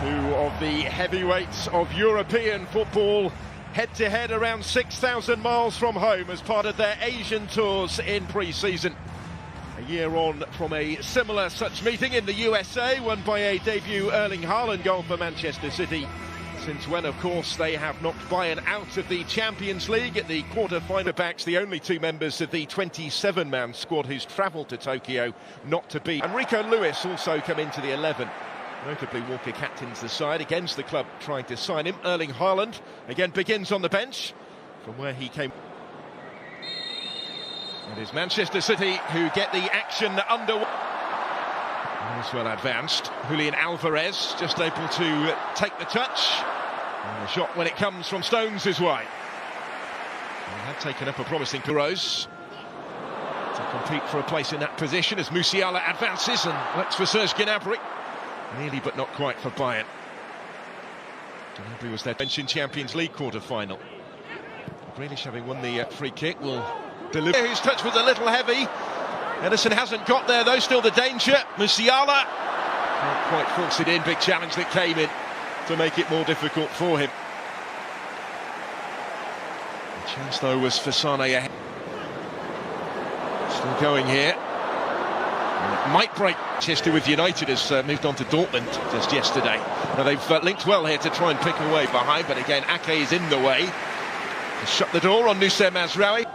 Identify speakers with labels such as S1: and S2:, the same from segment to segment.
S1: Two of the heavyweights of European football head-to-head around 6,000 miles from home as part of their Asian tours in pre-season. A year on from a similar such meeting in the USA, won by a debut Erling Haaland goal for Manchester City. Since when, of course, they have knocked Bayern out of the Champions League at the quarter-final. Backs the only two members of the 27-man squad who's travelled to Tokyo not to beat. And Rico Lewis also come into the 11. Notably, Walker captains the side against the club trying to sign him. Erling Haaland again begins on the bench from where he came. It is Manchester City who get the action underway. As well advanced. Julian Alvarez just able to take the touch. And the shot when it comes from Stones is wide. He had taken up a promising Rose to compete for a place in that position as Musiala advances and looks for Serge Gnabry. Nearly but not quite for Bayern. Gnabry was their bench in Champions League quarter-final. Grealish, having won the free kick, will deliver. His touch was a little heavy. Ederson hasn't got there though, still the danger. Musiala can't quite force it in. Big challenge that came in to make it more difficult for him. The chance though was for Sane ahead. Still going here. And it might break. Manchester with United has moved on to Dortmund just yesterday. Now they've linked well here to try and pick away behind, but again Ake is in the way. To shut the door on Noussair Mazraoui.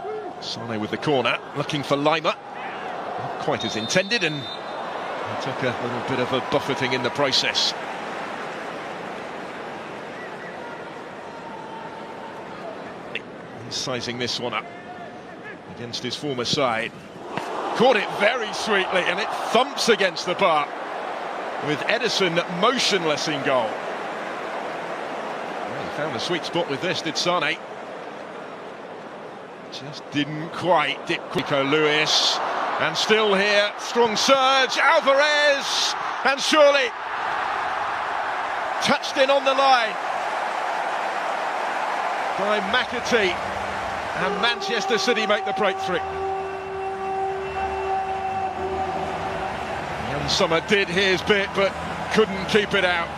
S1: Sane with the corner, looking for Lima. Not quite as intended, and he took a little bit of a buffeting in the process. He's sizing this one up against his former side. Caught it very sweetly, and it thumps against the bar with Ederson motionless in goal. Well, he found the sweet spot with this, did Sane. Just didn't quite. Rico Lewis, and still here, strong surge, Alvarez, and surely touched in on the line by McAtee, and Manchester City make the breakthrough. Summer did his bit, but couldn't keep it out.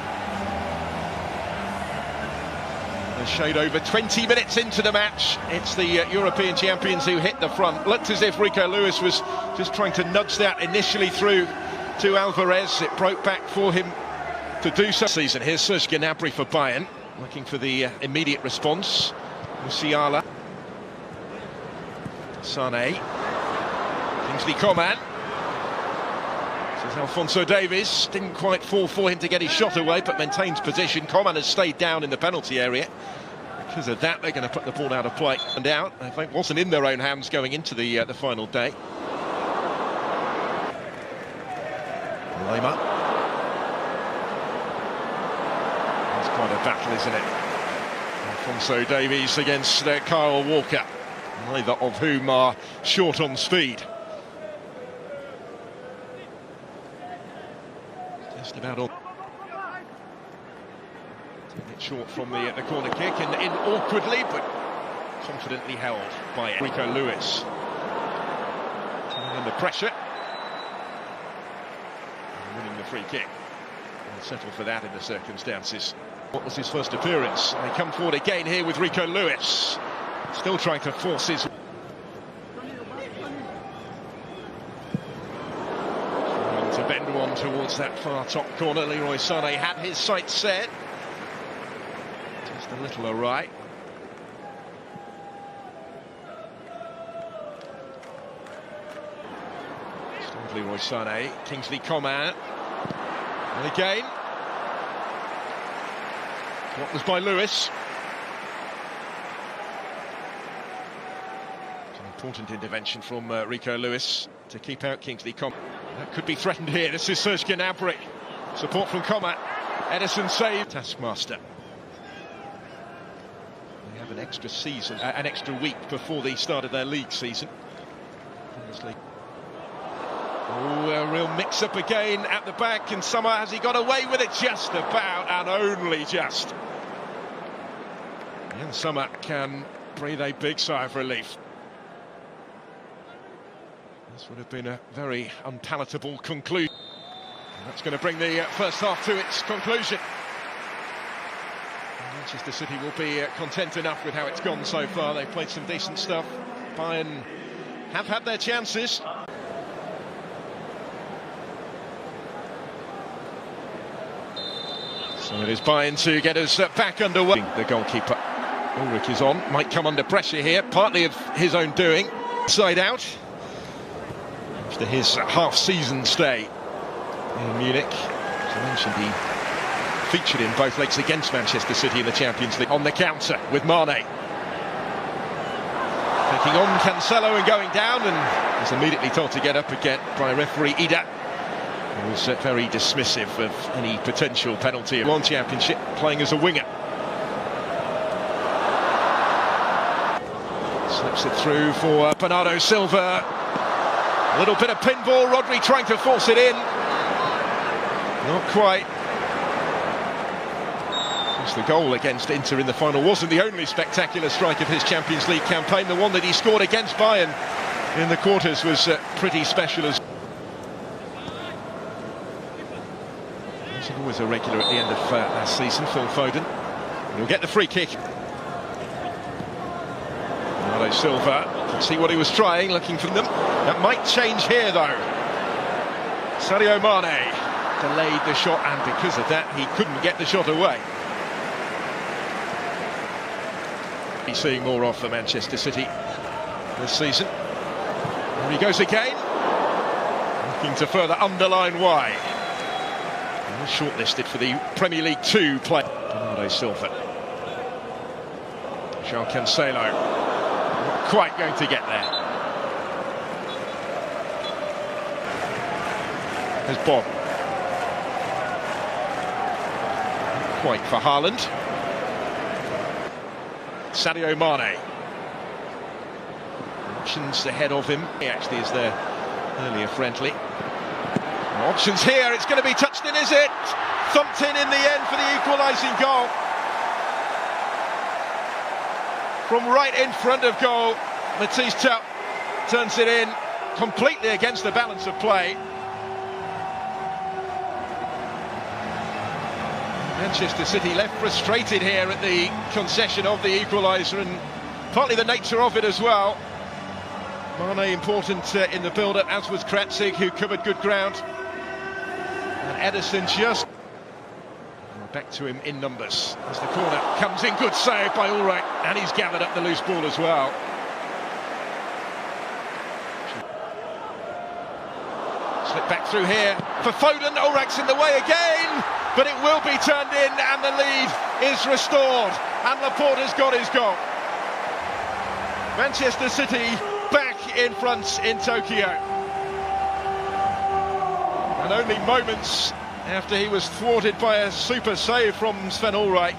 S1: A shade over 20 minutes into the match. It's the European champions who hit the front. Looked as if Rico Lewis was just trying to nudge that initially through to Alvarez. It broke back for him to do so. Season. Here's Serge Gnabry for Bayern, looking for the immediate response. Musiala, Sane, Kingsley Coman. Alphonso Davies didn't quite fall for him to get his shot away, but maintains position. Coman has stayed down in the penalty area. Because of that, they're going to put the ball out of play and out. I think it wasn't in their own hands going into the final day. Lima. That's quite a battle, isn't it? Alphonso Davies against Kyle Walker, neither of whom are short on speed. Just about all. Taking it short from the corner kick and in awkwardly but confidently held by Rico Lewis. Taking in the pressure. And winning the free kick. And settle for that in the circumstances. What was his first appearance? And they come forward again here with Rico Lewis. Still trying to force his... To bend one towards that far top corner. Leroy Sané had his sights set. Just a little awry. Still Leroy Sané. Kingsley Coman. And again. What was by Lewis. It's an important intervention from Rico Lewis to keep out Kingsley Coman. That could be threatened here. This is Serge Gnabry. Support from Coman. Ederson saved. Taskmaster. They have an extra season, an extra week before the start of their league season. Oh, a real mix-up again at the back, and Sommer, has he got away with it? Just about, and only just. And Sommer can breathe a big sigh of relief. This would have been a very unpalatable conclusion. And that's going to bring the first half to its conclusion. Manchester City will be content enough with how it's gone so far. They've played some decent stuff. Bayern have had their chances. So it is Bayern to get us back underway. The goalkeeper, Ulrich, is on. Might come under pressure here, partly of his own doing. Side out. After his half-season stay in Munich. As I mentioned, he featured in both legs against Manchester City in the Champions League. On the counter with Mane. Taking on Cancelo and going down, and was immediately told to get up again by referee Ida. He was very dismissive of any potential penalty. One Championship, playing as a winger. Slips it through for Bernardo Silva. A little bit of pinball, Rodri trying to force it in. Not quite. The goal against Inter in the final wasn't the only spectacular strike of his Champions League campaign. The one that he scored against Bayern in the quarters was pretty special as he's always a regular at the end of last season, Phil Foden. He'll get the free kick. Bernardo Silva, can see what he was trying, looking for them. That might change here though. Sadio Mane delayed the shot, and because of that he couldn't get the shot away. He's seeing more of for Manchester City this season. Here he goes again, looking to further underline why. And shortlisted for the Premier League 2 play. Bernardo Silva. João Cancelo, not quite going to get there. There's Bob. Not quite for Haaland. Sadio Mane. Options ahead of him. He actually is there earlier friendly. Options here, it's going to be touched in, is it? Thumped in the end for the equalising goal. From right in front of goal, Matisse Tupp turns it in completely against the balance of play. Manchester City left frustrated here at the concession of the equaliser, and partly the nature of it as well. Mane important in the build-up, as was Kratzig, who covered good ground. And Ederson just back to him in numbers. As the corner comes in, good save by Ulrich, and he's gathered up the loose ball as well. Slip back through here for Foden. Ulrich's in the way again, but it will be turned in, and the lead is restored, and Laporte has got his goal. Manchester City back in front in Tokyo, and only moments after he was thwarted by a super save from Sven Ulreich.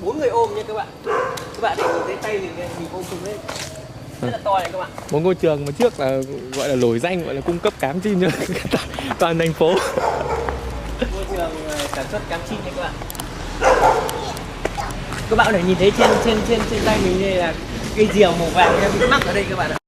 S2: 4 người ôm nha các bạn. Các bạn để nhìn thấy tay mình ôm cùng lên. Rất là to này các bạn.
S3: Một ngôi trường mà trước là gọi là nổi danh, gọi là cung cấp cám chin cho toàn thành phố.
S2: Ngôi trường sản xuất cám chin nha các bạn. Các bạn có thể nhìn thấy trên tay mình đây là cây diều màu vàng em bị mắc ở đây các bạn ạ.